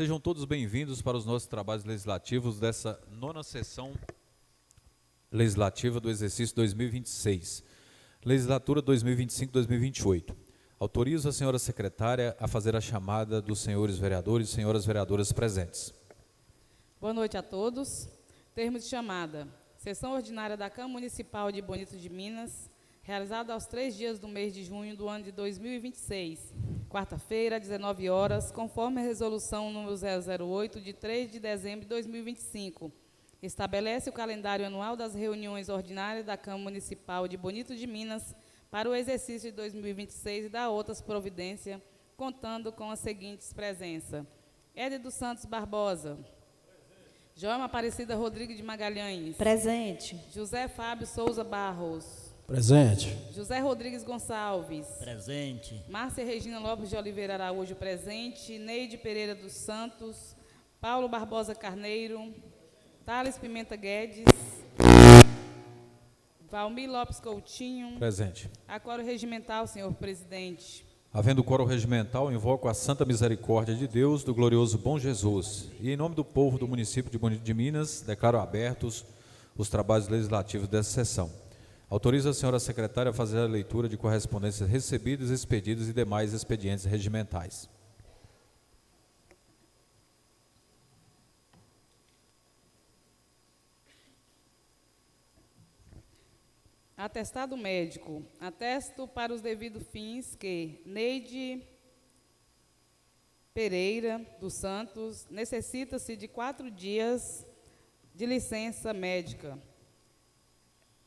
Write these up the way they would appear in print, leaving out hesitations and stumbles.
Sejam todos bem-vindos para os nossos trabalhos legislativos dessa nona sessão legislativa do exercício 2026, legislatura 2025-2028. Autorizo a senhora secretária a fazer a chamada dos senhores vereadores e senhoras vereadoras presentes. Boa noite a todos. Termo de chamada. Sessão ordinária da Câmara Municipal de Bonito de Minas, realizada aos 3 dias do mês de junho do ano de 2026, quarta-feira, 19 horas, conforme a resolução número 008, de 3 de dezembro de 2025. Estabelece o calendário anual das reuniões ordinárias da Câmara Municipal de Bonito de Minas para o exercício de 2026 e dá outras providências, contando com as seguintes presenças: Éder dos Santos Barbosa. Joelma Aparecida Rodrigues de Magalhães. Presente. José Fábio Souza Barros. Presente. José Rodrigues Gonçalves. Presente. Márcia Regina Lopes de Oliveira Araújo, presente. Neide Pereira dos Santos. Paulo Barbosa Carneiro. Thales Pimenta Guedes. Valmir Lopes Coutinho. Presente. Acório regimental, senhor presidente. Havendo quórum regimental, invoco a santa misericórdia de Deus, do glorioso bom Jesus, e em nome do povo do município de Bonito de Minas, declaro abertos os trabalhos legislativos dessa sessão. Autorizo a senhora secretária a fazer a leitura de correspondências recebidas, expedidas e demais expedientes regimentais. Atestado médico. Atesto para os devidos fins que Neide Pereira dos Santos necessita-se de 4 dias de licença médica,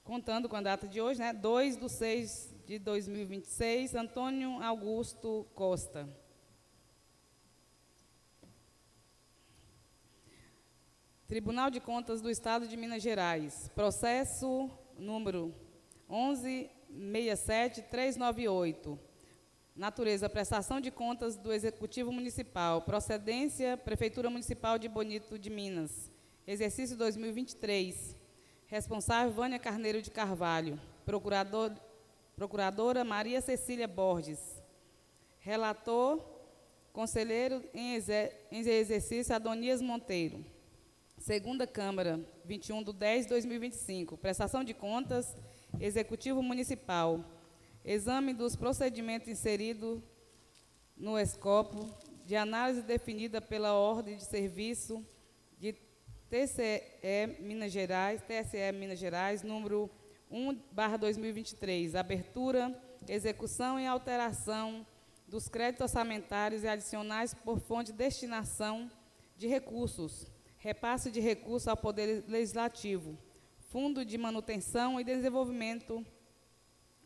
contando com a data de hoje, 2/6/2026, Antônio Augusto Costa. Tribunal de Contas do Estado de Minas Gerais, processo número 11.67.398, natureza, prestação de contas do Executivo Municipal, procedência, Prefeitura Municipal de Bonito de Minas, exercício 2023, responsável, Vânia Carneiro de Carvalho, procuradora, Maria Cecília Borges, relator, conselheiro em exercício, Adonias Monteiro. Segunda Câmara, 21/10/2025, prestação de contas, Executivo Municipal, exame dos procedimentos inseridos no escopo de análise definida pela ordem de serviço de TCE Minas Gerais, número 1/2023, abertura, execução e alteração dos créditos orçamentários e adicionais por fonte de destinação de recursos, repasse de recursos ao Poder Legislativo, Fundo de Manutenção e Desenvolvimento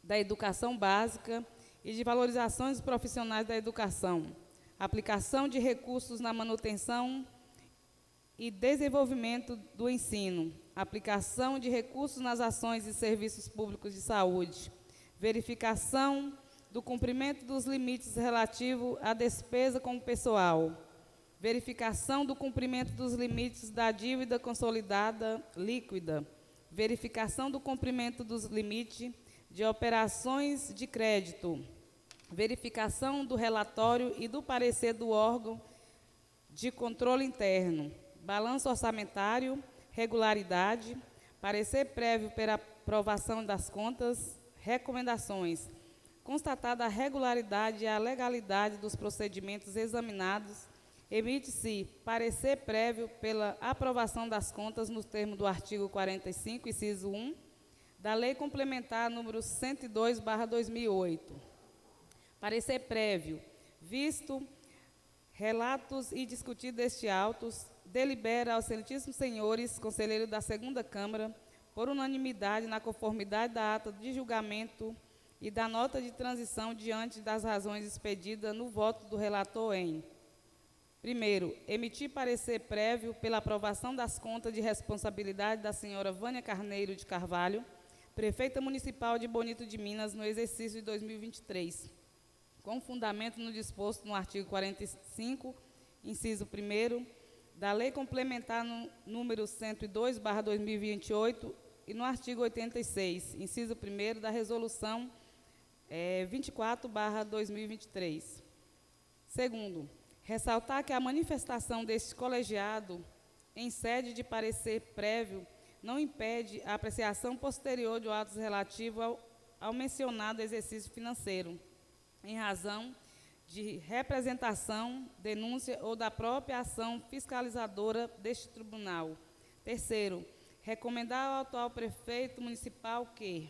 da Educação Básica e de Valorizações dos Profissionais da Educação, aplicação de recursos na manutenção e desenvolvimento do ensino, aplicação de recursos nas ações e serviços públicos de saúde, verificação do cumprimento dos limites relativos à despesa com o pessoal, verificação do cumprimento dos limites da dívida consolidada líquida, verificação do cumprimento dos limites de operações de crédito, verificação do relatório e do parecer do órgão de controle interno, balanço orçamentário, regularidade, parecer prévio para aprovação das contas, recomendações. Constatada a regularidade e a legalidade dos procedimentos examinados, emite-se parecer prévio pela aprovação das contas nos termos do artigo 45, inciso 1, da Lei Complementar número 102/2008. Parecer prévio, visto relatos e discutido este autos, delibera aos excelentíssimos senhores conselheiros da segunda Câmara, por unanimidade, na conformidade da ata de julgamento e da nota de transição diante das razões expedidas no voto do relator em: primeiro, emitir parecer prévio pela aprovação das contas de responsabilidade da senhora Vânia Carneiro de Carvalho, prefeita municipal de Bonito de Minas, no exercício de 2023, com fundamento no disposto no artigo 45, inciso 1º, da Lei Complementar número 102/2028 e no artigo 86, inciso 1º, da Resolução 24/2023. Segundo, Ressaltar que a manifestação deste colegiado, em sede de parecer prévio, não impede a apreciação posterior de atos relativos ao mencionado exercício financeiro, em razão de representação, denúncia ou da própria ação fiscalizadora deste tribunal. Terceiro, recomendar ao atual prefeito municipal que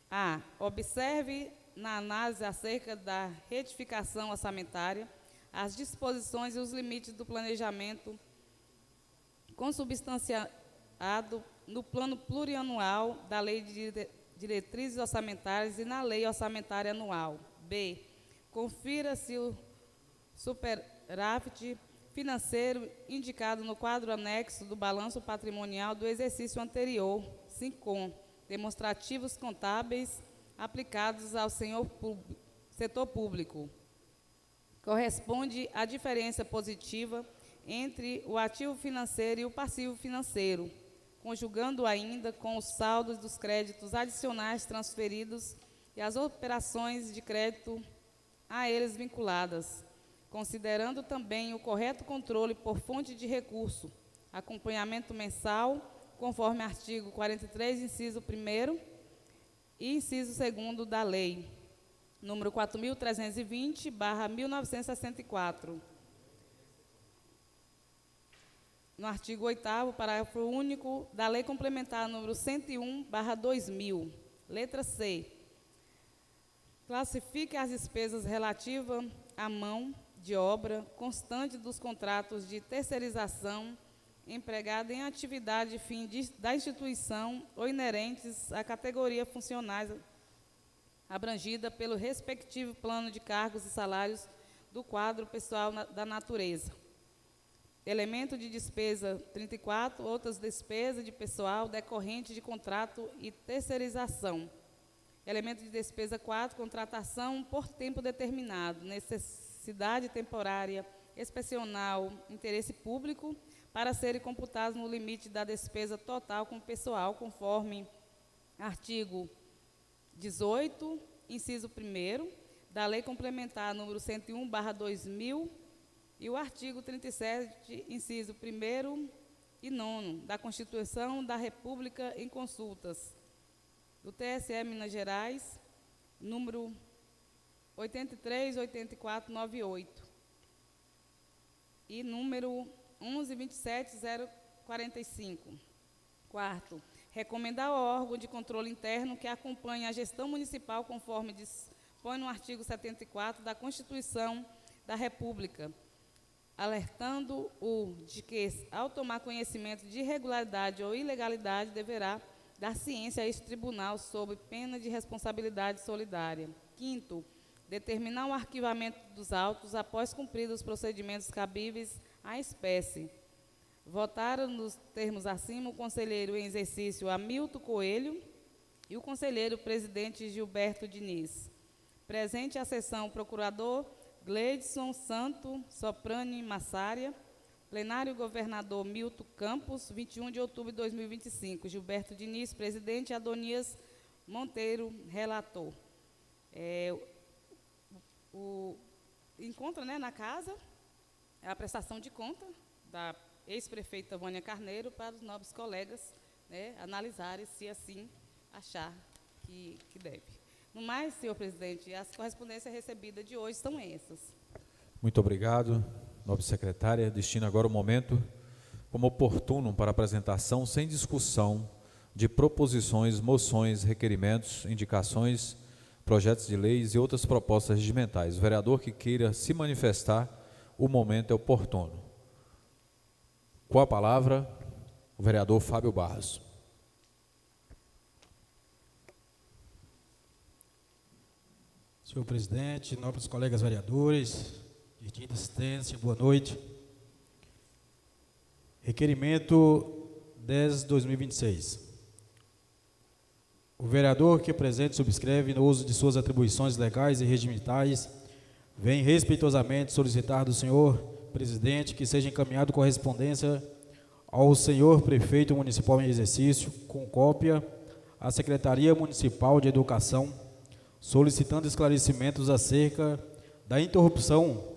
a. Observe na análise acerca da retificação orçamentária as disposições e os limites do planejamento consubstanciado no plano plurianual da Lei de Diretrizes Orçamentárias e na Lei Orçamentária Anual. B. Confira se o superávit financeiro indicado no quadro anexo do balanço patrimonial do exercício anterior, SINCOM, demonstrativos contábeis aplicados ao setor público, corresponde à diferença positiva entre o ativo financeiro e o passivo financeiro, conjugando ainda com os saldos dos créditos adicionais transferidos e as operações de crédito a eles vinculadas, considerando também o correto controle por fonte de recurso, acompanhamento mensal, conforme artigo 43, inciso 1º e inciso 2º da Lei número 4.320/1964. No artigo 8º, parágrafo único da Lei Complementar número 101/2000. Letra C. Classifique as despesas relativas à mão de obra constante dos contratos de terceirização empregada em atividade fim da instituição ou inerentes à categoria funcionais abrangida pelo respectivo plano de cargos e salários do quadro pessoal da natureza. Elemento de despesa 34, outras despesas de pessoal decorrente de contrato e terceirização. Elemento de despesa 4, contratação por tempo determinado, necessidade temporária, excepcional, interesse público, para serem computados no limite da despesa total com pessoal, conforme artigo 18, inciso 1º, da Lei Complementar número 101/2000, e o artigo 37, inciso 1º e 9º, da Constituição da República em consultas, do TSE Minas Gerais, número 83.8498, e número 11.27.045. Quarto, recomendar ao órgão de controle interno que acompanhe a gestão municipal conforme dispõe no artigo 74 da Constituição da República, alertando-o de que, ao tomar conhecimento de irregularidade ou ilegalidade, deverá dar ciência a este tribunal sob pena de responsabilidade solidária. Quinto, determinar o arquivamento dos autos após cumpridos os procedimentos cabíveis à espécie. Votaram nos termos acima o conselheiro em exercício Hamilton Coelho e o conselheiro presidente Gilberto Diniz. Presente a sessão, o procurador Gleidson Santo Soprani Massaria. Plenário, governador Milton Campos, 21 de outubro de 2025. Gilberto Diniz, presidente. Adonias Monteiro, relator. Encontra, na casa a prestação de conta da ex-prefeita Vânia Carneiro para os nobres colegas analisarem se assim achar que deve. No mais, senhor presidente, as correspondências recebidas de hoje são essas. Muito obrigado, nobre secretária. Destino agora o momento como oportuno para apresentação sem discussão de proposições, moções, requerimentos, indicações, projetos de leis e outras propostas regimentais. O vereador que queira se manifestar, o momento é oportuno. Com a palavra, o vereador Fábio Barros. Senhor presidente, nobres colegas vereadores, distinta assistência, boa noite. Requerimento 10/2026. O vereador que presente subscreve no uso de suas atribuições legais e regimentais vem respeitosamente solicitar do senhor presidente que seja encaminhado correspondência ao senhor prefeito municipal em exercício, com cópia à Secretaria Municipal de Educação, solicitando esclarecimentos acerca da interrupção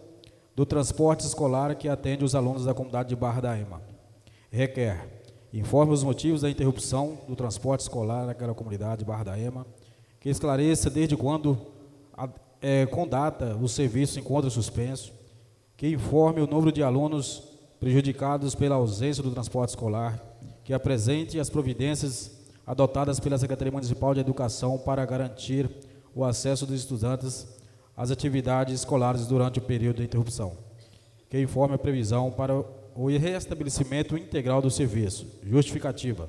do transporte escolar que atende os alunos da comunidade de Barra da Ema. Requer: informe os motivos da interrupção do transporte escolar naquela comunidade de Barra da Ema, que esclareça desde quando, com data, o serviço se encontra suspenso, que informe o número de alunos prejudicados pela ausência do transporte escolar, que apresente as providências adotadas pela Secretaria Municipal de Educação para garantir o acesso dos estudantes às atividades escolares durante o período de interrupção, que informe a previsão para o restabelecimento integral do serviço. Justificativa: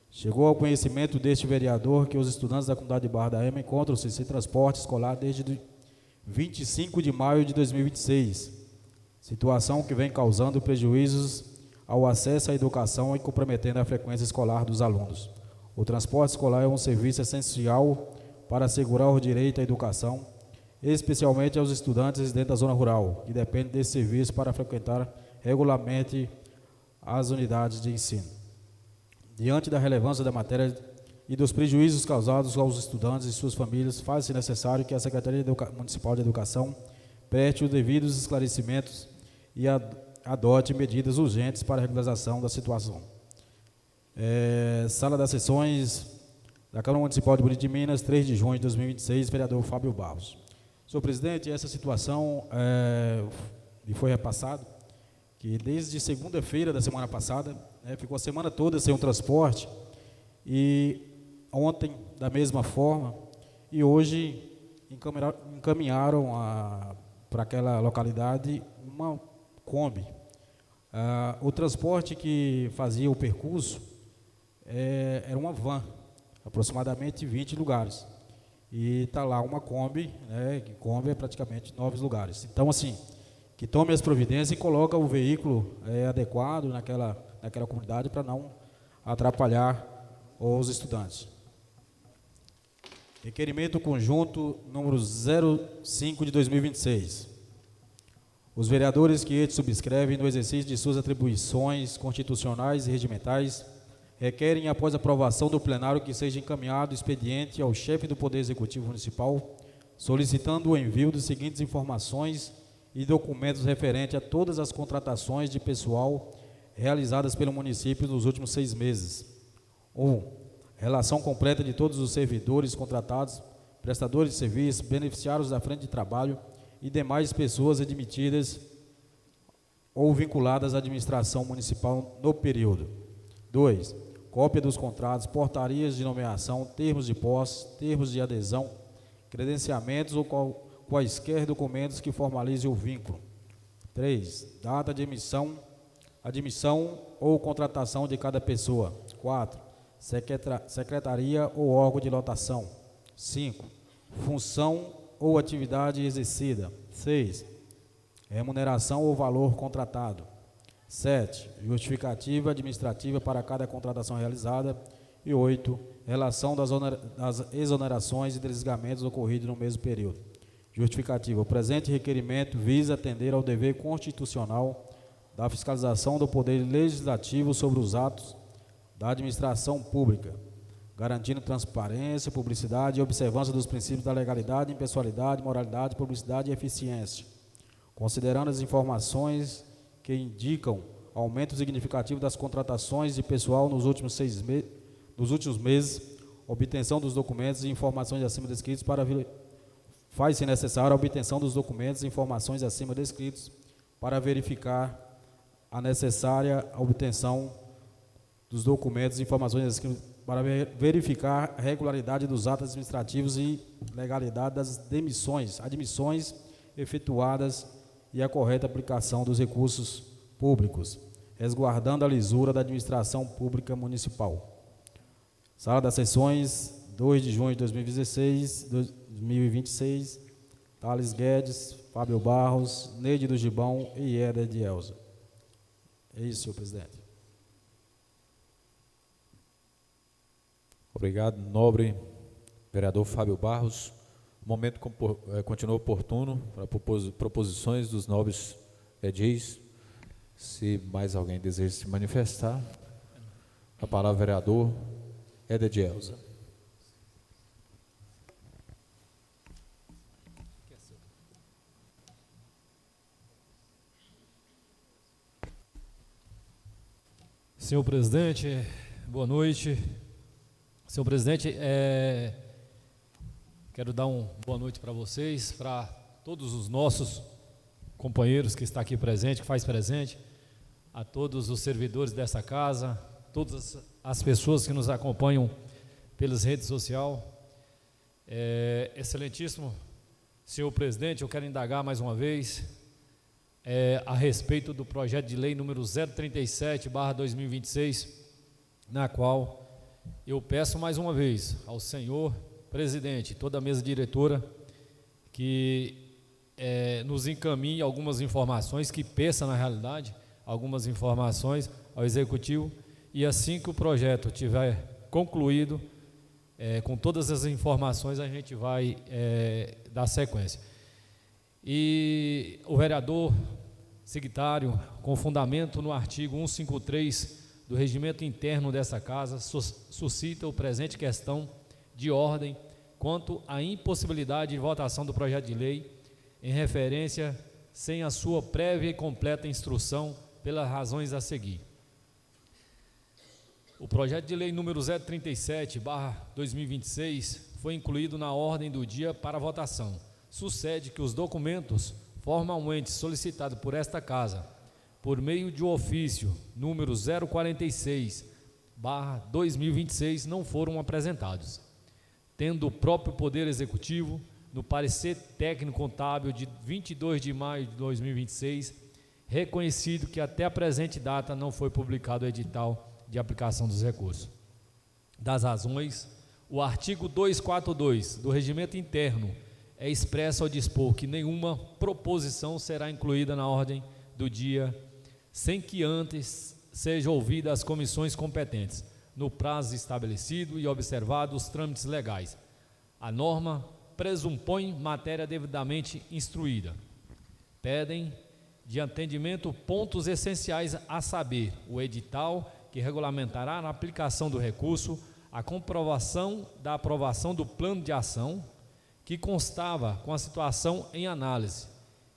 chegou ao conhecimento deste vereador que os estudantes da comunidade de Barra da Ema encontram-se sem transporte escolar desde 25 de maio de 2026, situação que vem causando prejuízos ao acesso à educação e comprometendo a frequência escolar dos alunos. O transporte escolar é um serviço essencial para assegurar o direito à educação, especialmente aos estudantes residentes da zona rural, que dependem desse serviço para frequentar regularmente as unidades de ensino. Diante da relevância da matéria e dos prejuízos causados aos estudantes e suas famílias, faz-se necessário que a Secretaria Municipal de Educação preste os devidos esclarecimentos e adote medidas urgentes para a regularização da situação. Sala das Sessões da Câmara Municipal de Bonito de Minas, 3 de junho de 2026, vereador Fábio Barros. Senhor presidente, essa situação me foi repassado, que desde segunda-feira da semana passada, ficou a semana toda sem um transporte, e ontem da mesma forma, e hoje encaminharam para aquela localidade uma Kombi. O transporte que fazia o percurso era uma van, aproximadamente 20 lugares, e está lá uma Kombi, que Kombi é praticamente 9 lugares. Então, assim, que tome as providências e coloque o veículo adequado naquela comunidade para não atrapalhar os estudantes. Requerimento conjunto número 05 de 2026. Os vereadores que este subscrevem no exercício de suas atribuições constitucionais e regimentais requerem, após aprovação do plenário, que seja encaminhado expediente ao chefe do Poder Executivo Municipal, solicitando o envio das seguintes informações e documentos referentes a todas as contratações de pessoal realizadas pelo município nos últimos 6 meses. 1. Relação completa de todos os servidores contratados, prestadores de serviço, beneficiários da frente de trabalho e demais pessoas admitidas ou vinculadas à administração municipal no período. 2. Cópia dos contratos, portarias de nomeação, termos de posse, termos de adesão, credenciamentos ou quaisquer documentos que formalizem o vínculo. 3. Data de admissão ou contratação de cada pessoa. 4. Secretaria ou órgão de lotação. 5. Função ou atividade exercida. 6. Remuneração ou valor contratado. 7. Justificativa administrativa para cada contratação realizada. E 8. Relação das exonerações e desligamentos ocorridos no mesmo período. Justificativa. O presente requerimento visa atender ao dever constitucional da fiscalização do Poder Legislativo sobre os atos da administração pública, garantindo transparência, publicidade e observância dos princípios da legalidade, impessoalidade, moralidade, publicidade e eficiência, considerando as informações que indicam aumento significativo das contratações de pessoal nos últimos meses, obtenção dos documentos e informações acima descritos faz-se necessária a obtenção dos documentos e informações acima descritos para verificar a necessária obtenção dos documentos e informações para verificar a regularidade dos atos administrativos e legalidade das admissões efetuadas e a correta aplicação dos recursos públicos, resguardando a lisura da administração pública municipal. Sala das Sessões, 2 de junho de 2026, Thales Guedes, Fábio Barros, Neide do Gibão e Éder de Elza. É isso, senhor presidente. Obrigado, nobre vereador Fábio Barros. O momento continua oportuno para proposições dos nobres edis. Se mais alguém deseja se manifestar, a palavra vereador Éder de Elza. Senhor presidente, boa noite. Senhor presidente, quero dar uma boa noite para vocês, para todos os nossos companheiros que estão aqui presentes, que faz presente, a todos os servidores dessa casa, todas as pessoas que nos acompanham pelas redes sociais. Excelentíssimo senhor presidente, eu quero indagar mais uma vez a respeito do projeto de lei número 037/2026, na qual eu peço mais uma vez ao senhor presidente, toda a mesa diretora, que nos encaminhe algumas informações, que peça na realidade algumas informações ao executivo, e assim que o projeto tiver concluído, com todas as informações, a gente vai dar sequência. E o vereador secretário, com fundamento no artigo 153 do regimento interno dessa casa, suscita o presente questão de ordem quanto à impossibilidade de votação do projeto de lei em referência sem a sua prévia e completa instrução pelas razões a seguir. O projeto de lei número 037/2026 foi incluído na ordem do dia para votação. Sucede que os documentos formalmente solicitados por esta casa, por meio de ofício número 046/2026, não foram apresentados, tendo o próprio Poder Executivo, no parecer técnico contábil de 22 de maio de 2026, reconhecido que até a presente data não foi publicado o edital de aplicação dos recursos. Das razões, o artigo 242 do regimento interno é expresso ao dispor que nenhuma proposição será incluída na ordem do dia sem que antes sejam ouvidas as comissões competentes, no prazo estabelecido e observados os trâmites legais. A norma presumpõe matéria devidamente instruída. Pedem de atendimento pontos essenciais, a saber, o edital que regulamentará a aplicação do recurso, a comprovação da aprovação do plano de ação, que constava com a situação em análise,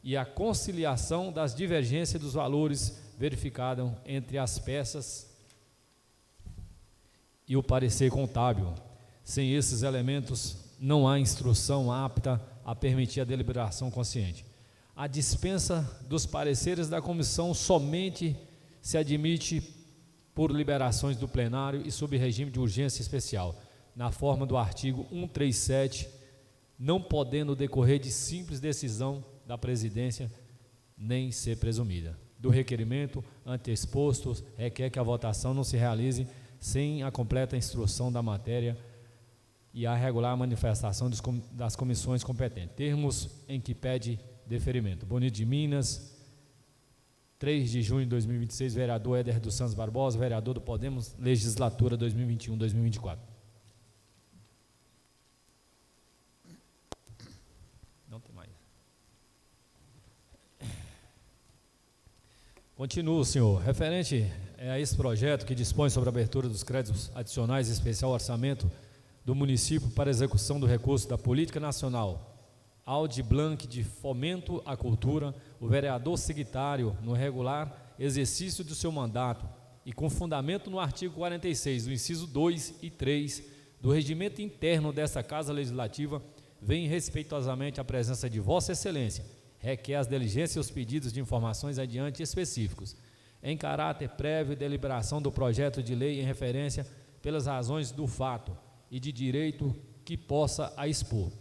e a conciliação das divergências dos valores verificados entre as peças e o parecer contábil. Sem esses elementos, não há instrução apta a permitir a deliberação consciente. A dispensa dos pareceres da comissão somente se admite por liberações do plenário e sob regime de urgência especial, na forma do artigo 137, não podendo decorrer de simples decisão da presidência, nem ser presumida. Do requerimento anteexposto, requer que a votação não se realize sem a completa instrução da matéria e a regular manifestação das comissões competentes. Termos em que pede deferimento. Bonito de Minas, 3 de junho de 2026, vereador Éder dos Santos Barbosa, vereador do Podemos, legislatura 2021-2024. Não tem mais. Continuo, senhor. Referente a esse projeto que dispõe sobre a abertura dos créditos adicionais e especial orçamento do município para execução do recurso da Política Nacional Aldir Blanc de Fomento à Cultura, o vereador secretário, no regular exercício do seu mandato e com fundamento no artigo 46, do inciso 2 e 3 do regimento interno desta Casa Legislativa, vem respeitosamente à presença de Vossa Excelência, requer as diligências e os pedidos de informações adiante específicos, em caráter prévio e deliberação do projeto de lei em referência pelas razões do fato e de direito que possa a expor.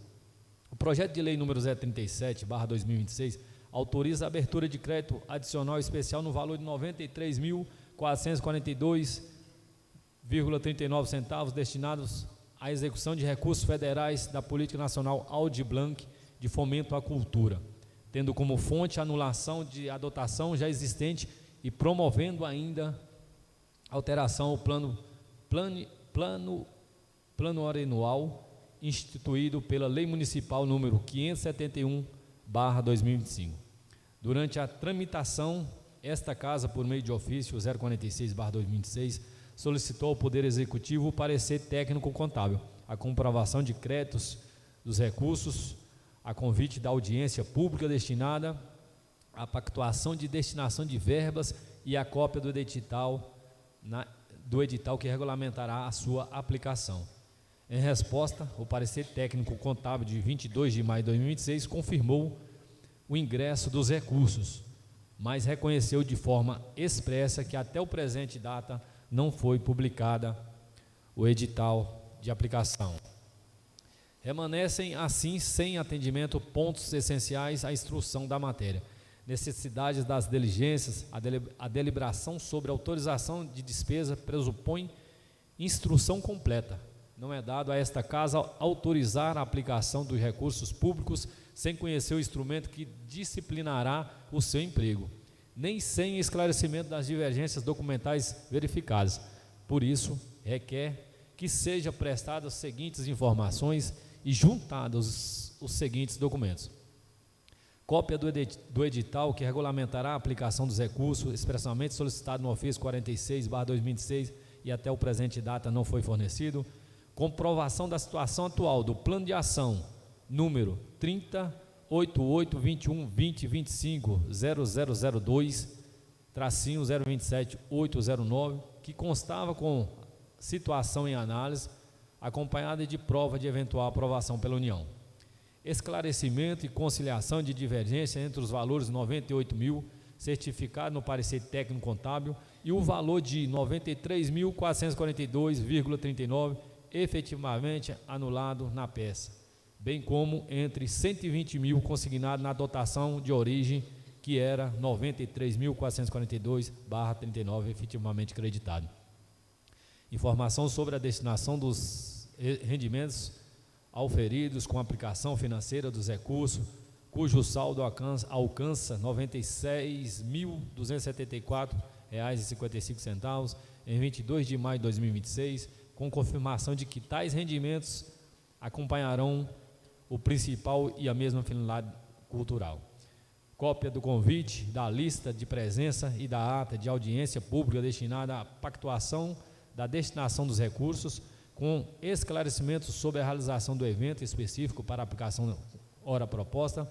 O projeto de lei número 037/2026 autoriza a abertura de crédito adicional especial no valor de R$ 93.442,39 centavos destinados à execução de recursos federais da Política Nacional Aldir Blanc de Fomento à Cultura, tendo como fonte a anulação de a dotação já existente e promovendo ainda alteração ao plano anual instituído pela Lei Municipal número 571/2025. Durante a tramitação, esta Casa, por meio de ofício 046/2026, solicitou ao Poder Executivo o parecer técnico contábil, a comprovação de créditos dos recursos, a convite da audiência pública destinada à pactuação de destinação de verbas e a cópia do edital do edital que regulamentará a sua aplicação. Em resposta, o parecer técnico contábil de 22 de maio de 2026 confirmou o ingresso dos recursos, mas reconheceu de forma expressa que até o presente data não foi publicada o edital de aplicação. Permanecem, assim, sem atendimento pontos essenciais à instrução da matéria. Necessidades das diligências, a deliberação sobre autorização de despesa pressupõe instrução completa. Não é dado a esta casa autorizar a aplicação dos recursos públicos sem conhecer o instrumento que disciplinará o seu emprego, nem sem esclarecimento das divergências documentais verificadas. Por isso, requer que sejam prestadas as seguintes informações e juntados os seguintes documentos: cópia do edital que regulamentará a aplicação dos recursos, expressamente solicitado no ofício 46/2006 e até o presente data não foi fornecido; comprovação da situação atual do plano de ação número 30882120250002-027-809, que constava com situação em análise, acompanhada de prova de eventual aprovação pela União. Esclarecimento e conciliação de divergência entre os valores 98 mil, certificado no parecer técnico contábil, e o valor de 93.442,39, efetivamente anulado na peça, bem como entre 120 mil consignado na dotação de origem, que era 93.442,39, efetivamente creditado. Informação sobre a destinação dos rendimentos auferidos com aplicação financeira dos recursos, cujo saldo alcança R$ 96.274,55 em 22 de maio de 2026, com confirmação de que tais rendimentos acompanharão o principal e a mesma finalidade cultural. Cópia do convite, da lista de presença e da ata de audiência pública destinada à pactuação da destinação dos recursos, com esclarecimentos sobre a realização do evento específico para aplicação hora proposta,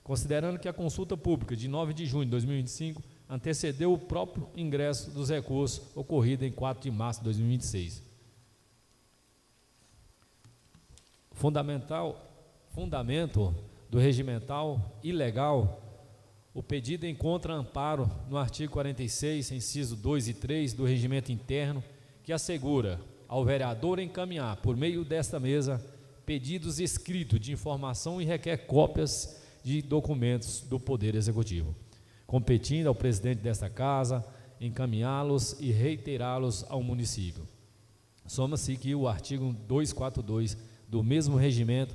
considerando que a consulta pública de 9 de junho de 2025 antecedeu o próprio ingresso dos recursos ocorrido em 4 de março de 2026. Fundamento do regimental ilegal: o pedido encontra amparo no artigo 46, inciso 2 e 3 do regimento interno, que assegura ao vereador encaminhar, por meio desta mesa, pedidos escritos de informação e requer cópias de documentos do Poder Executivo, competindo ao presidente desta casa encaminhá-los e reiterá-los ao município. Soma-se que o artigo 242 do mesmo regimento,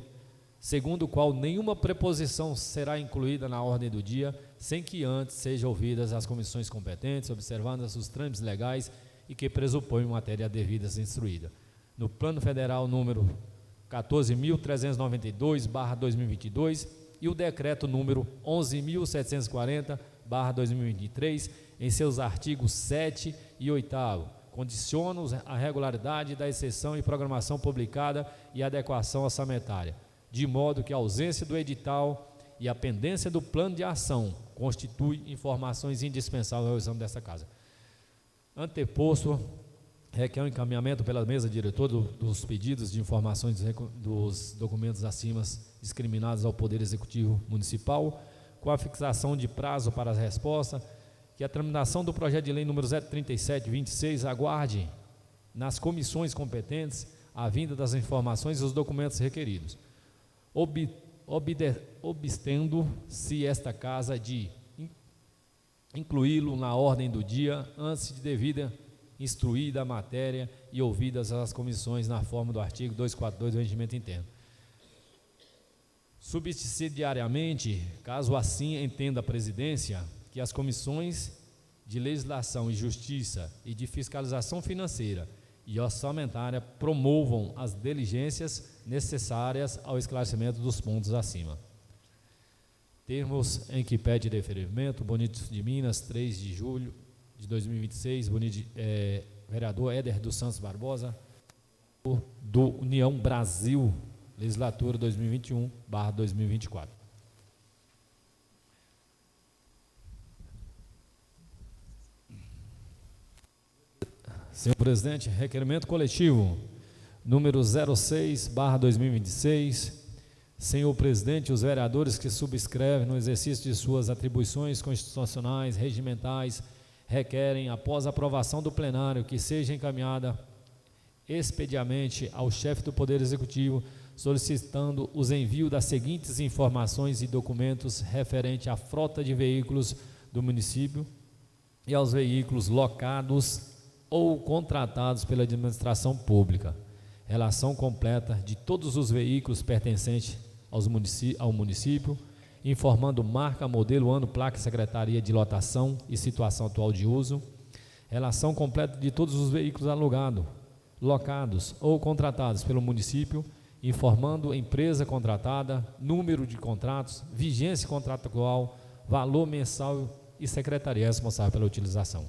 segundo o qual nenhuma preposição será incluída na ordem do dia, sem que antes sejam ouvidas as comissões competentes, observando os trâmites legais e que pressupõe matéria devida instruída. No Plano Federal número 14.392/2022 e o Decreto número 11.740/2023, em seus artigos 7 e 8º, condicionam a regularidade da exceção e programação publicada e adequação orçamentária, de modo que a ausência do edital e a pendência do plano de ação constitui informações indispensáveis ao exame desta casa. Anteposto, requer o encaminhamento pela mesa diretora dos pedidos de informações dos documentos acima discriminados ao Poder Executivo Municipal, com a fixação de prazo para a resposta, que a tramitação do projeto de lei número 037/26 aguarde nas comissões competentes a vinda das informações e os documentos requeridos, obstendo-se esta casa de incluí-lo na ordem do dia antes de devida instruída a matéria e ouvidas as comissões na forma do artigo 242 do regimento interno. Subsidiariamente, caso assim entenda a presidência, que as comissões de legislação e justiça e de fiscalização financeira e orçamentária promovam as diligências necessárias ao esclarecimento dos pontos acima. Termos em que pede deferimento: Bonito de Minas, 3 de julho de 2026, vereador Éder dos Santos Barbosa, do União Brasil, legislatura 2021/2024. Senhor presidente, requerimento coletivo número 06/2026. Senhor presidente, os vereadores que subscrevem no exercício de suas atribuições constitucionais, regimentais, requerem, após a aprovação do plenário, que seja encaminhada expediamente ao chefe do Poder Executivo, solicitando os envios das seguintes informações e documentos referente à frota de veículos do município e aos veículos locados ou contratados pela administração pública. Relação completa de todos os veículos pertencentes ao município, informando marca, modelo, ano, placa, secretaria de lotação e situação atual de uso. Relação completa de todos os veículos alugados, locados ou contratados pelo município, informando empresa contratada, número de contratos, vigência contratual, valor mensal e secretaria responsável pela utilização.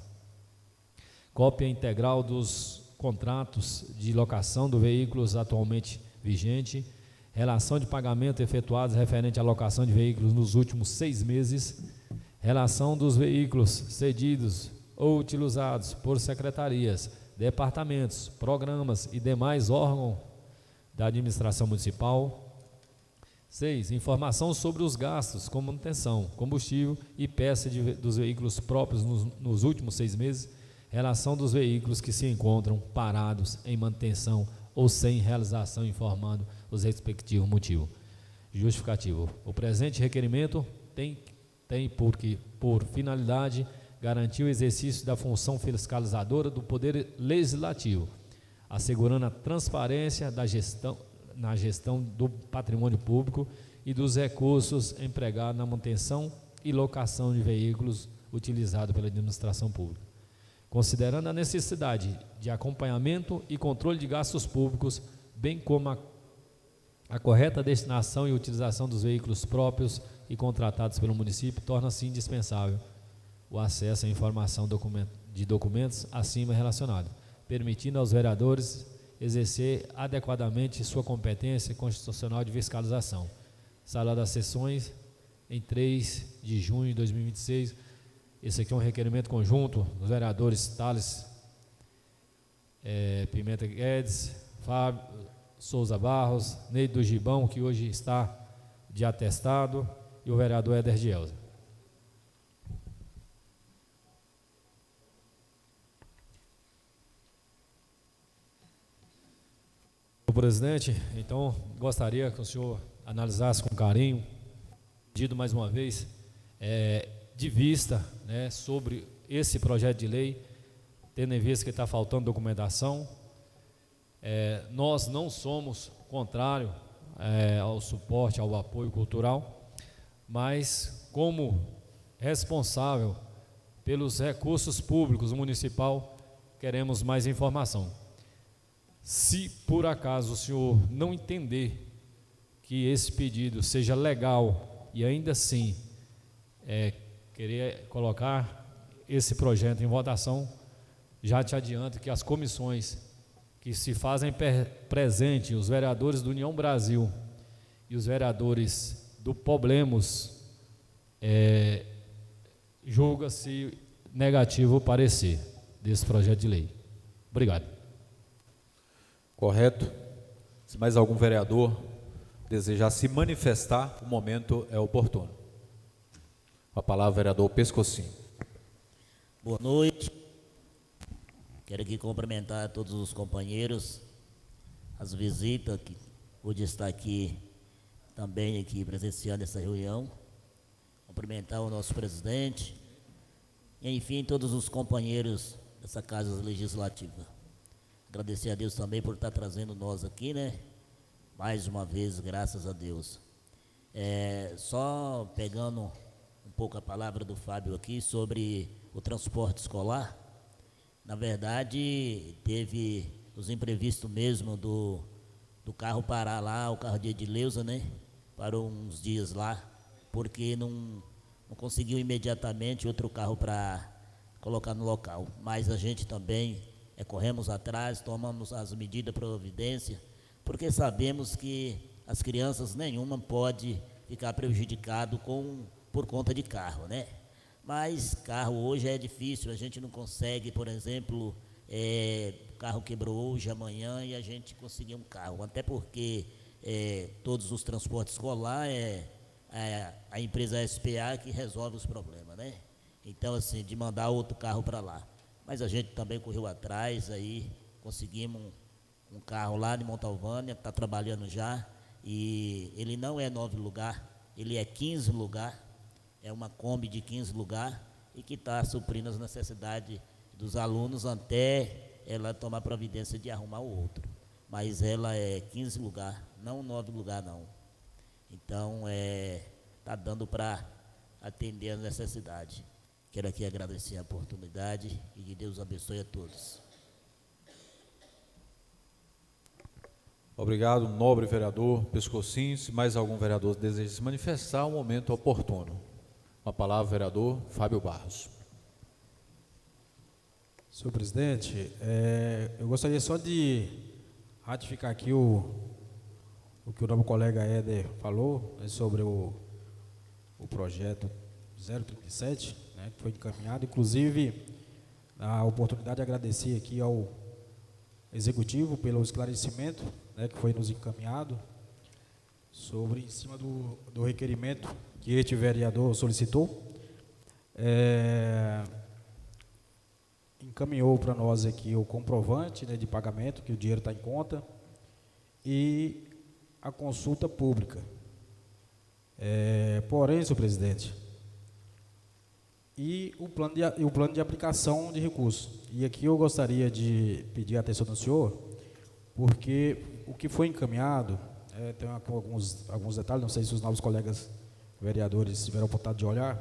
Cópia integral dos contratos de locação dos veículos atualmente vigente, relação de pagamento efetuados referente à locação de veículos nos últimos 6 meses, relação dos veículos cedidos ou utilizados por secretarias, departamentos, programas e demais órgãos da administração municipal. 6. Informação sobre os gastos com manutenção, combustível e peça dos veículos próprios nos últimos 6 meses, relação dos veículos que se encontram parados em manutenção ou sem realização, informando os respectivos motivos. Justificativo. O presente requerimento tem por finalidade garantir o exercício da função fiscalizadora do Poder Legislativo, assegurando a transparência na gestão do patrimônio público e dos recursos empregados na manutenção e locação de veículos utilizados pela administração pública. Considerando a necessidade de acompanhamento e controle de gastos públicos, bem como a correta destinação e utilização dos veículos próprios e contratados pelo município, torna-se indispensável o acesso à informação de documentos acima relacionados, permitindo aos vereadores exercer adequadamente sua competência constitucional de fiscalização. Sala das sessões, em 3 de junho de 2026. Esse aqui é um requerimento conjunto dos vereadores Thales Pimenta Guedes, Fábio Souza Barros, Neide do Gibão, que hoje está de atestado, e o vereador Éder Gielza. Senhor presidente, então gostaria que o senhor analisasse com carinho, pedido mais uma vez, de vista, né, sobre esse projeto de lei, tendo em vista que está faltando documentação. Nós não somos contrários ao suporte, ao apoio cultural, mas como responsável pelos recursos públicos municipal, queremos mais informação. Se por acaso o senhor não entender que esse pedido seja legal e ainda assim querer colocar esse projeto em votação, já te adianto que as comissões que se fazem presente, os vereadores do União Brasil e os vereadores do Problemos, julga-se negativo o parecer desse projeto de lei. Obrigado. Correto. Se mais algum vereador desejar se manifestar, o momento é oportuno. Com a palavra, vereador Pescocinho. Boa noite. Quero aqui cumprimentar todos os companheiros, as visitas que hoje está aqui também aqui presenciando essa reunião. Cumprimentar o nosso presidente e, enfim, todos os companheiros dessa Casa Legislativa. Agradecer a Deus também por estar trazendo nós aqui, né? Mais uma vez, graças a Deus. Só pegando um pouco a palavra do Fábio aqui sobre o transporte escolar. Na verdade, teve os imprevistos mesmo do carro parar lá, o carro de Edileuza, né? Parou uns dias lá, porque não conseguiu imediatamente outro carro para colocar no local. Mas a gente também corremos atrás, tomamos as medidas de providência, porque sabemos que as crianças nenhuma pode ficar prejudicado por conta de carro, né? Mas carro hoje é difícil, a gente não consegue, por exemplo, O carro quebrou hoje, amanhã, e a gente conseguiu um carro. Até porque todos os transportes escolar a empresa SPA que resolve os problemas, né? Então, assim, de mandar outro carro para lá. Mas a gente também correu atrás, aí conseguimos um carro lá de Montalvânia, que está trabalhando já, e ele não é 9 lugar, ele é 15 lugar, é uma Kombi de 15 lugar, e que está suprindo as necessidades dos alunos até ela tomar providência de arrumar o outro. Mas ela é 15 lugar, não 9 lugar não. Então, está dando para atender a necessidade. Quero aqui agradecer a oportunidade e que Deus abençoe a todos. Obrigado, nobre vereador Pescocinho. Se mais algum vereador deseja se manifestar, um momento oportuno. Uma palavra, vereador Fábio Barros. Senhor presidente, eu gostaria só de ratificar aqui o que o novo colega Éder falou, né, sobre o projeto 037, né, que foi encaminhado. Inclusive, a oportunidade de agradecer aqui ao executivo pelo esclarecimento, né, que foi nos encaminhado em cima do requerimento que este vereador solicitou. Encaminhou para nós aqui o comprovante, né, de pagamento, que o dinheiro está em conta, e a consulta pública. Porém, senhor presidente, e o plano de aplicação de recursos. E aqui eu gostaria de pedir a atenção do senhor, porque o que foi encaminhado, tem alguns detalhes, não sei se os novos colegas vereadores tiveram a oportunidade de olhar,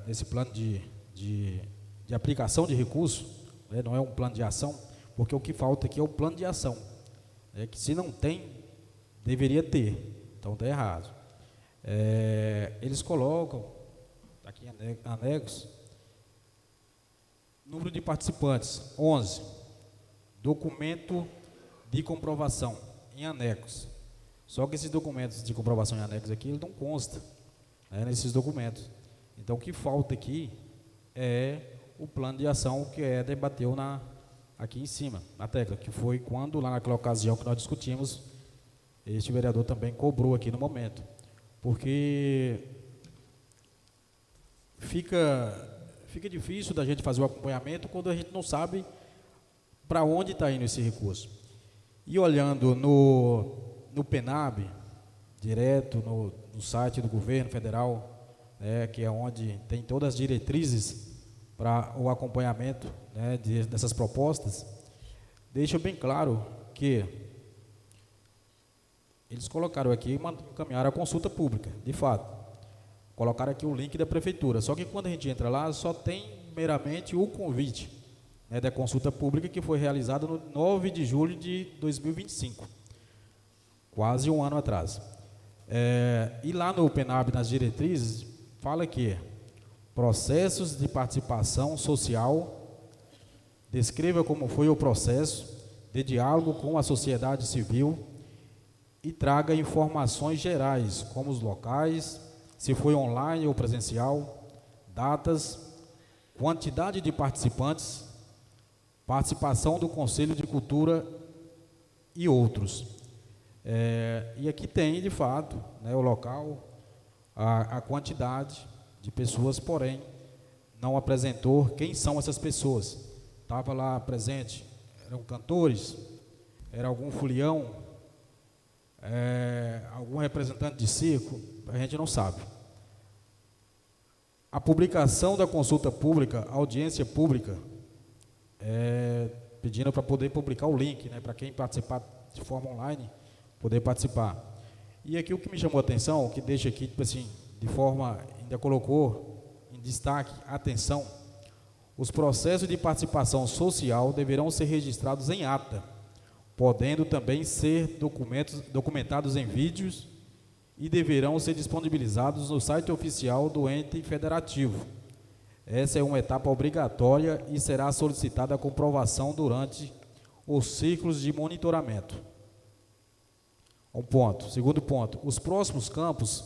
nesse plano de aplicação de recursos, né, não é um plano de ação, porque o que falta aqui é o plano de ação, que se não tem, deveria ter, então está errado. Eles colocam, está aqui em anexo, número de participantes, 11, documento de comprovação, em anexo. Só que esses documentos de comprovação em anexo aqui, ele não consta, né, nesses documentos. Então, o que falta aqui é o plano de ação que debateu aqui em cima, na tecla, que foi quando, lá naquela ocasião que nós discutimos, este vereador também cobrou aqui no momento, porque fica difícil da gente fazer o acompanhamento quando a gente não sabe para onde está indo esse recurso. E olhando no PENAB, direto no site do governo federal, que é onde tem todas as diretrizes para o acompanhamento, né, dessas propostas, deixa bem claro que eles colocaram aqui e encaminharam a consulta pública, de fato. Colocaram aqui o link da prefeitura, só que quando a gente entra lá, só tem meramente o convite, né, da consulta pública, que foi realizada no 9 de julho de 2025, quase um ano atrás. E lá no PENAB, nas diretrizes, fala que processos de participação social, descreva como foi o processo de diálogo com a sociedade civil e traga informações gerais, como os locais, se foi online ou presencial, datas, quantidade de participantes, participação do Conselho de Cultura e outros. E aqui tem, de fato, né, o local, a quantidade de pessoas, porém, não apresentou quem são essas pessoas. Estava lá presente, eram cantores, era algum folião, algum representante de circo, a gente não sabe. A publicação da consulta pública, audiência pública, pedindo para poder publicar o link, né, para quem participar de forma online, poder participar. E aqui o que me chamou a atenção, o que deixa aqui, tipo assim, de forma, ainda colocou em destaque, atenção, os processos de participação social deverão ser registrados em ata, podendo também ser documentados em vídeos e deverão ser disponibilizados no site oficial do ente federativo. Essa é uma etapa obrigatória e será solicitada a comprovação durante os ciclos de monitoramento. Um ponto. Segundo ponto, os próximos campos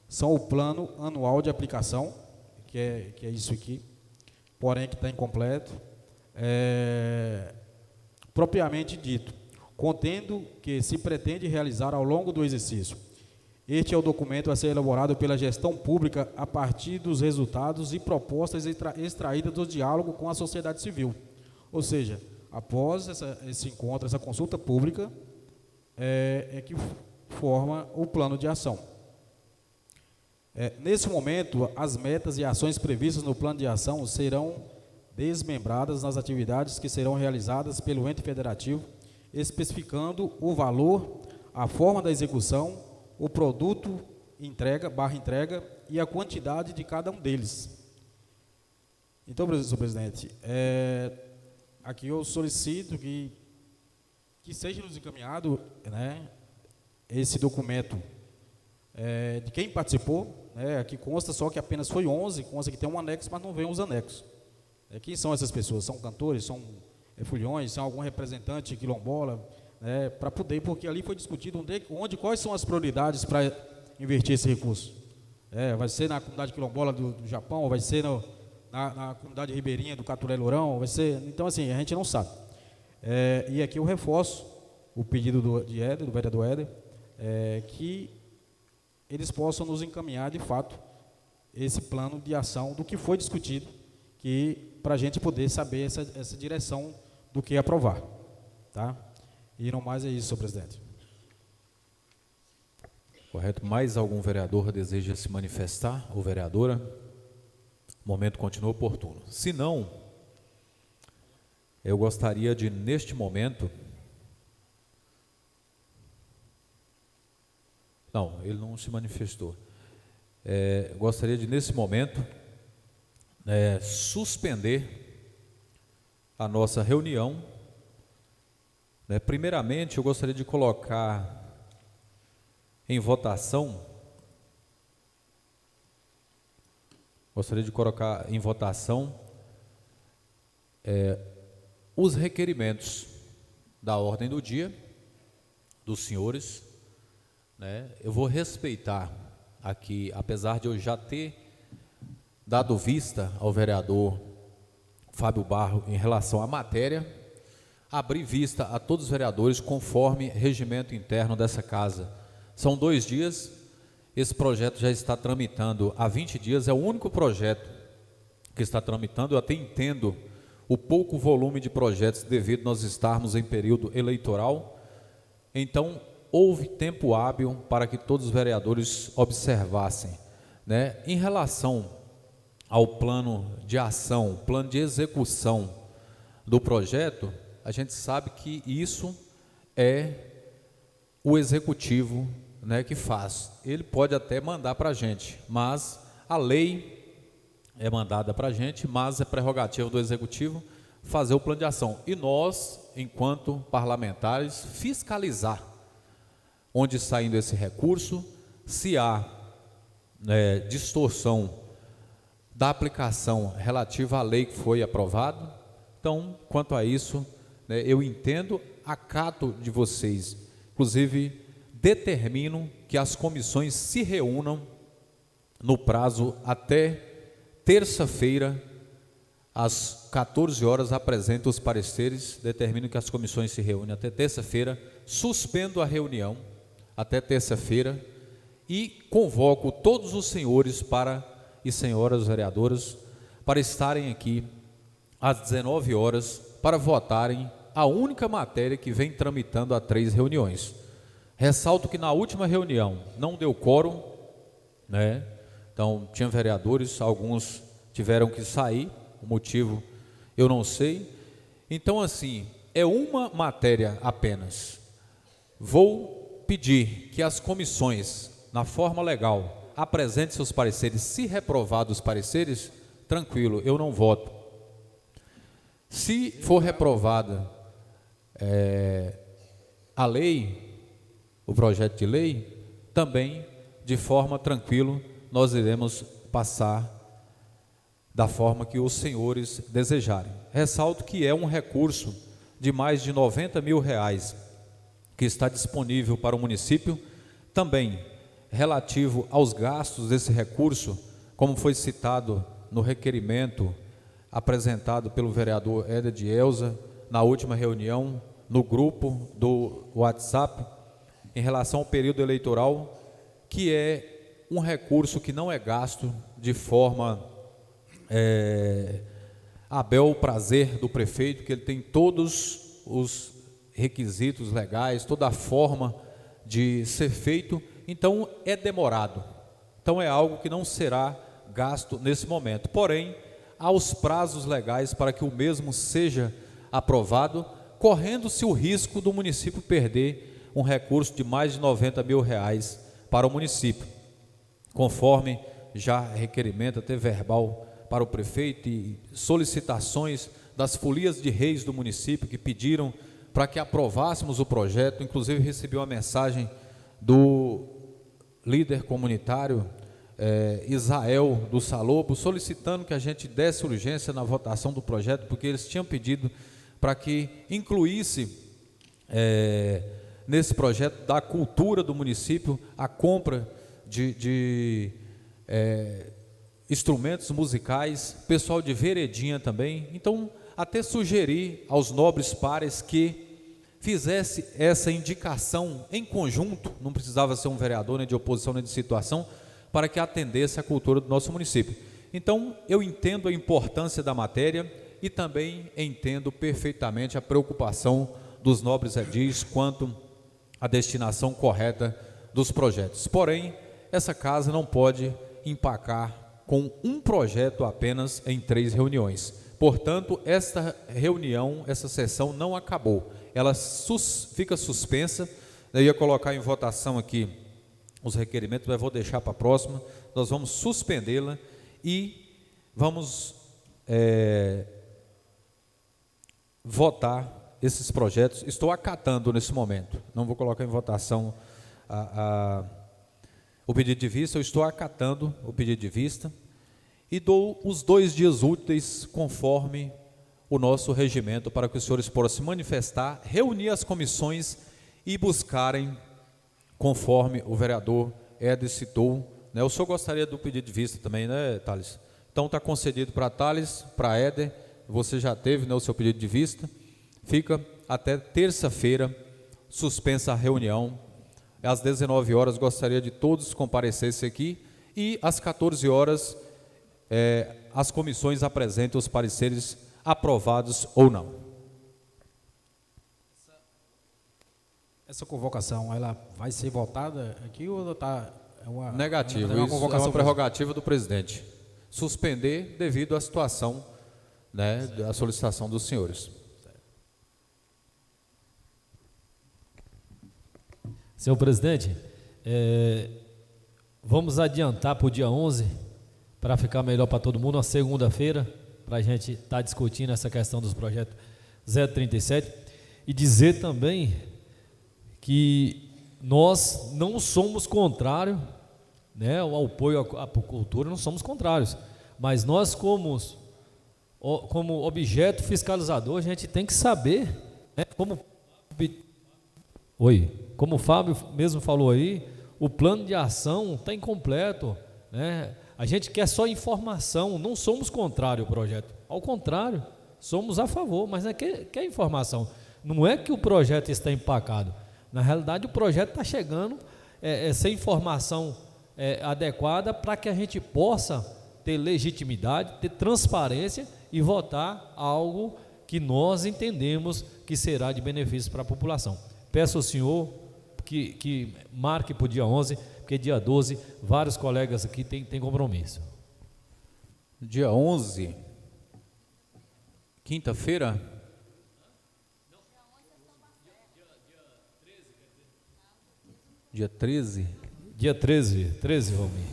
são o plano anual de aplicação, que é isso aqui, porém que está incompleto, propriamente dito, contendo que se pretende realizar ao longo do exercício. Este é o documento a ser elaborado pela gestão pública a partir dos resultados e propostas extraídas do diálogo com a sociedade civil. Ou seja, após esse encontro, essa consulta pública, é que forma o plano de ação. Nesse momento, as metas e ações previstas no plano de ação serão desmembradas nas atividades que serão realizadas pelo ente federativo, especificando o valor, a forma da execução, o produto entrega e a quantidade de cada um deles. Então, senhor presidente, aqui eu solicito que seja nos encaminhado, né, esse documento de quem participou, né, aqui consta só que apenas foi 11, consta que tem um anexo, mas não vem os anexos. Quem são essas pessoas? São cantores, são foliões, são algum representante quilombola, para poder, porque ali foi discutido quais são as prioridades para investir esse recurso. Vai ser na comunidade quilombola do Japão, vai ser na comunidade ribeirinha do Caturé Lourão, vai ser... Então, assim, a gente não sabe. E aqui eu reforço o pedido do vereador Éder, que eles possam nos encaminhar, de fato, esse plano de ação do que foi discutido, para a gente poder saber essa direção do que aprovar. Tá? E não mais é isso, senhor presidente. Correto. Mais algum vereador deseja se manifestar, ou vereadora? O momento continua oportuno. Se não, eu gostaria de, neste momento... Não, ele não se manifestou. Gostaria de, nesse momento, suspender a nossa reunião. Primeiramente, eu gostaria de colocar em votação, os requerimentos da ordem do dia dos senhores. Eu vou respeitar aqui, apesar de eu já ter dado vista ao vereador Fábio Barro em relação à matéria, abrir vista a todos os vereadores conforme regimento interno dessa casa. São 2 dias, esse projeto já está tramitando há 20 dias, é o único projeto que está tramitando. Eu até entendo o pouco volume de projetos devido nós estarmos em período eleitoral, então houve tempo hábil para que todos os vereadores observassem. Em relação ao plano de ação, plano de execução do projeto, a gente sabe que isso é o executivo, que faz. Ele pode até mandar para a gente, mas a lei é mandada para a gente, mas é prerrogativa do executivo fazer o plano de ação. E nós, enquanto parlamentares, fiscalizar onde está indo esse recurso, se há distorção da aplicação relativa à lei que foi aprovada. Então, quanto a isso, eu entendo, acato de vocês, inclusive determino que as comissões se reúnam no prazo até terça-feira, às 14 horas, apresento os pareceres, determino que as comissões se reúnem até terça-feira, suspendo a reunião até terça-feira e convoco todos os senhores e senhoras vereadoras para estarem aqui às 19 horas para votarem a única matéria que vem tramitando há 3 reuniões. Ressalto que na última reunião não deu quórum, Então, tinha vereadores, alguns tiveram que sair, o motivo eu não sei. Então, assim, é uma matéria apenas. Vou pedir que as comissões, na forma legal, apresentem seus pareceres. Se reprovados os pareceres, tranquilo, eu não voto. Se for reprovada a lei, o projeto de lei, também, de forma tranquila, nós iremos passar da forma que os senhores desejarem. Ressalto que é um recurso de mais de R$90 mil que está disponível para o município. Também, relativo aos gastos desse recurso, como foi citado no requerimento apresentado pelo vereador Éder de Elza na última reunião no grupo do WhatsApp em relação ao período eleitoral, que é um recurso que não é gasto de forma a bel prazer do prefeito, que ele tem todos os requisitos legais, toda a forma de ser feito, então é demorado, então é algo que não será gasto nesse momento, porém há os prazos legais para que o mesmo seja aprovado, correndo-se o risco do município perder um recurso de mais de R$90 mil para o município, conforme já requerimento até verbal para o prefeito e solicitações das folias de reis do município que pediram para que aprovássemos o projeto. Inclusive recebi uma mensagem do líder comunitário Israel do Salobo, solicitando que a gente desse urgência na votação do projeto, porque eles tinham pedido para que incluísse nesse projeto da cultura do município a compra de instrumentos musicais, pessoal de veredinha também. Então, até sugerir aos nobres pares que fizesse essa indicação em conjunto, não precisava ser um vereador, nem de oposição, nem de situação, para que atendesse a cultura do nosso município. Então, eu entendo a importância da matéria e também entendo perfeitamente a preocupação dos nobres edis quanto à destinação correta dos projetos. Porém, essa casa não pode empacar com um projeto apenas em 3 reuniões. Portanto, esta reunião, essa sessão não acabou, ela fica suspensa. Eu ia colocar em votação aqui os requerimentos, mas vou deixar para a próxima. Nós vamos suspendê-la e vamos votar esses projetos. Estou acatando nesse momento, não vou colocar em votação o pedido de vista, eu estou acatando o pedido de vista e dou os 2 dias úteis conforme o nosso regimento para que os senhores possam se manifestar, reunir as comissões e buscarem, conforme o vereador Éder citou, né? O senhor gostaria do pedido de vista também, né, Thales? Então está concedido para Thales, para Éder, você já teve, né, o seu pedido de vista, fica até terça-feira suspensa a reunião. Às 19 horas gostaria de todos comparecessem aqui e às 14 horas as comissões apresentem os pareceres aprovados ou não. Essa convocação, ela vai ser votada aqui ou está... Negativo, isso é uma prerrogativa do presidente. Suspender devido à situação, né, da solicitação dos senhores. Senhor presidente, vamos adiantar para o dia 11, para ficar melhor para todo mundo, na segunda-feira, para a gente estar discutindo essa questão dos projetos 037, e dizer também que nós não somos contrários, né, ao apoio à cultura, não somos contrários, mas nós como objeto fiscalizador, a gente tem que saber, né, como o Fábio mesmo falou aí, o plano de ação está incompleto, né? A gente quer só informação, não somos contrários ao projeto, ao contrário, somos a favor, mas quer informação. Não é que o projeto está empacado, na realidade o projeto está chegando sem informação adequada para que a gente possa ter legitimidade, ter transparência e votar algo que nós entendemos que será de benefício para a população. Peço ao senhor que marque para o dia 11, porque dia 12 vários colegas aqui têm compromisso. Dia 11, quinta-feira? Dia 13? Dia 13, Valmir.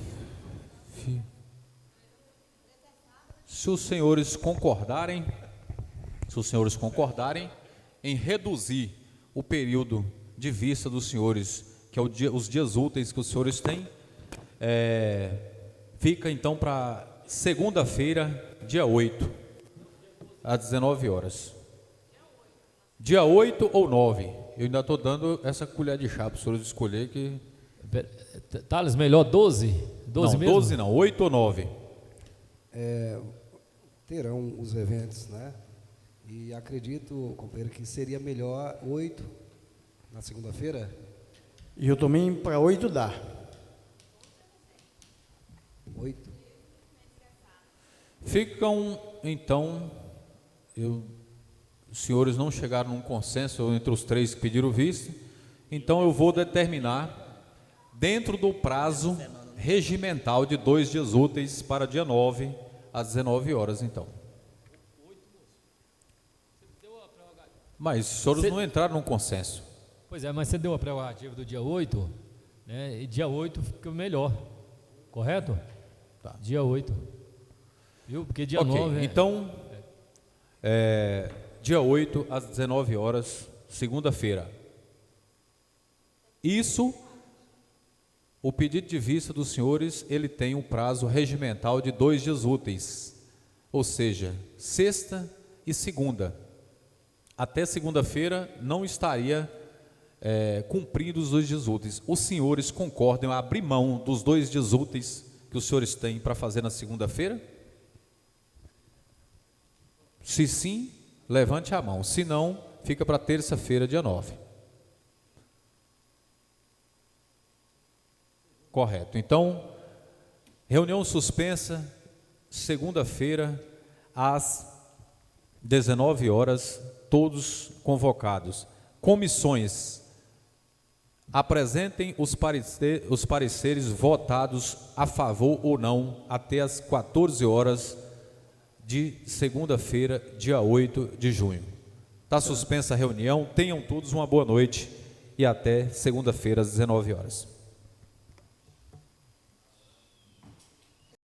Se os senhores concordarem em reduzir o período de vista dos senhores, que é os dias úteis que os senhores têm, fica então para segunda-feira, dia 8, às 19 horas. Dia 8 ou 9, eu ainda estou dando essa colher de chá para os senhores escolher que... Thales, melhor 12? 12 não, mesmo? 12 não, 8 ou 9. terão os eventos, né? E acredito, companheiro, que seria melhor 8 na segunda-feira. E eu também para 8 dá. 8. Ficam, então, os senhores não chegaram num consenso entre os três que pediram vista, então eu vou determinar, dentro do prazo regimental de 2 dias úteis, para dia 9, às 19 horas, então. Mas os senhores não entraram num consenso. Pois é, mas você deu a prerrogativa do dia 8, né? E dia 8 fica melhor, correto? Tá. Dia 8. Viu? Porque dia Ok, 9 então, dia 8 às 19 horas, segunda-feira. Isso, o pedido de vista dos senhores, ele tem um prazo regimental de 2 dias úteis, ou seja, sexta e segunda. Até segunda-feira não estaria cumprido os 2 dias úteis. Os senhores concordam em abrir mão dos 2 dias úteis que os senhores têm para fazer na segunda-feira? Se sim, levante a mão. Se não, fica para terça-feira, dia 9. Correto. Então, reunião suspensa, segunda-feira, às 19 horas, todos convocados. Comissões, apresentem os pareceres votados a favor ou não até às 14 horas de segunda-feira, dia 8 de junho. Está suspensa a reunião, tenham todos uma boa noite e até segunda-feira às 19 horas.